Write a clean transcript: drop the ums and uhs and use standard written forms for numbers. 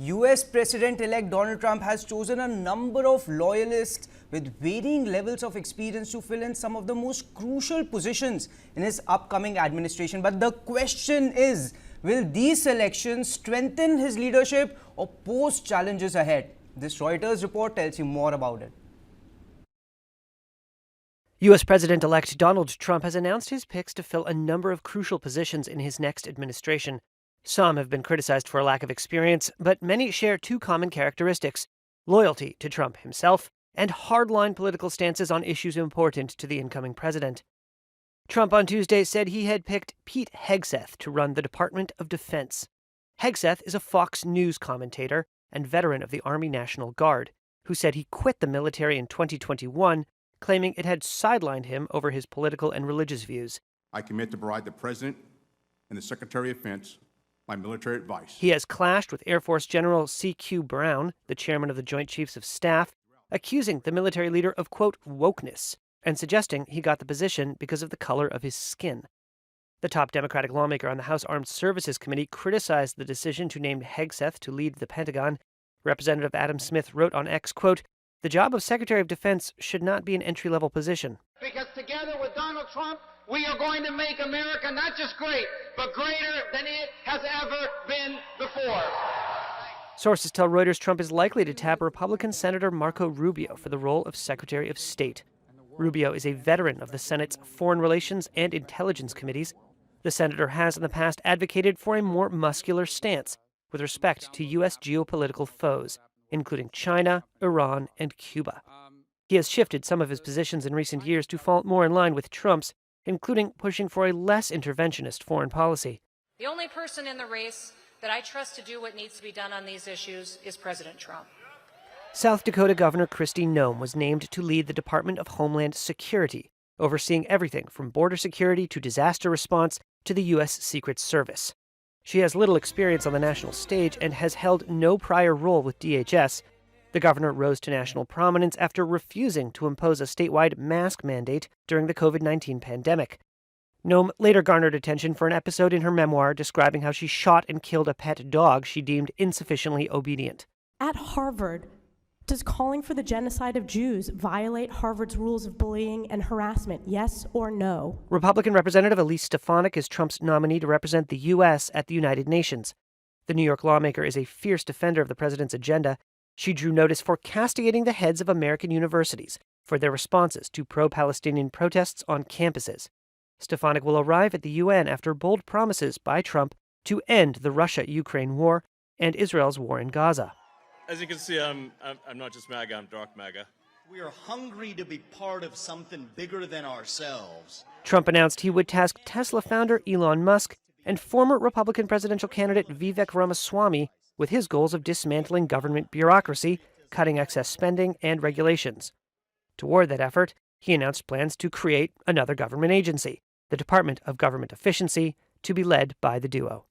US President-elect Donald Trump has chosen a number of loyalists with varying levels of experience to fill in some of the most crucial positions in his upcoming administration. But the question is, will these selections strengthen his leadership or pose challenges ahead? This Reuters report tells you more about it. U.S. President-elect Donald Trump has announced his picks to fill a number of crucial positions in his next administration. Some have been criticized for a lack of experience, but many share two common characteristics: loyalty to Trump himself and hardline political stances on issues important to the incoming president. Trump on Tuesday said he had picked Pete Hegseth to run the Department of Defense. Hegseth is a Fox News commentator and veteran of the Army National Guard, who said he quit the military in 2021, claiming it had sidelined him over his political and religious views. I commit to provide the President and the Secretary of Defense my military advice. He has clashed with Air Force General C.Q. Brown, the chairman of the Joint Chiefs of Staff, accusing the military leader of, quote, wokeness, and suggesting he got the position because of the color of his skin. The top Democratic lawmaker on the House Armed Services Committee criticized the decision to name Hegseth to lead the Pentagon. Representative Adam Smith wrote on X, quote, "The job of Secretary of Defense should not be an entry-level position." Because together with Donald Trump, we are going to make America not just great, but greater than it has ever been before. Sources tell Reuters Trump is likely to tap Republican Senator Marco Rubio for the role of Secretary of State. Rubio is a veteran of the Senate's Foreign Relations and Intelligence Committees. The senator has in the past advocated for a more muscular stance with respect to U.S. geopolitical foes, including China, Iran, and Cuba. He has shifted some of his positions in recent years to fall more in line with Trump's, including pushing for a less interventionist foreign policy. The only person in the race that I trust to do what needs to be done on these issues is President Trump. South Dakota Governor Kristi Noem was named to lead the Department of Homeland Security, overseeing everything from border security to disaster response to the U.S. Secret Service. She has little experience on the national stage and has held no prior role with DHS. The governor rose to national prominence after refusing to impose a statewide mask mandate during the COVID-19 pandemic. Noem later garnered attention for an episode in her memoir describing how she shot and killed a pet dog she deemed insufficiently obedient. At Harvard, does calling for the genocide of Jews violate Harvard's rules of bullying and harassment, yes or no? Republican Representative Elise Stefanik is Trump's nominee to represent the U.S. at the United Nations. The New York lawmaker is a fierce defender of the president's agenda. She drew notice for castigating the heads of American universities for their responses to pro-Palestinian protests on campuses. Stefanik will arrive at the UN after bold promises by Trump to end the Russia-Ukraine war and Israel's war in Gaza. As you can see, I'm not just MAGA, I'm dark MAGA. We are hungry to be part of something bigger than ourselves. Trump announced he would task Tesla founder Elon Musk and former Republican presidential candidate Vivek Ramaswamy with his goals of dismantling government bureaucracy, cutting excess spending, and regulations. Toward that effort, he announced plans to create another government agency, the Department of Government Efficiency, to be led by the duo.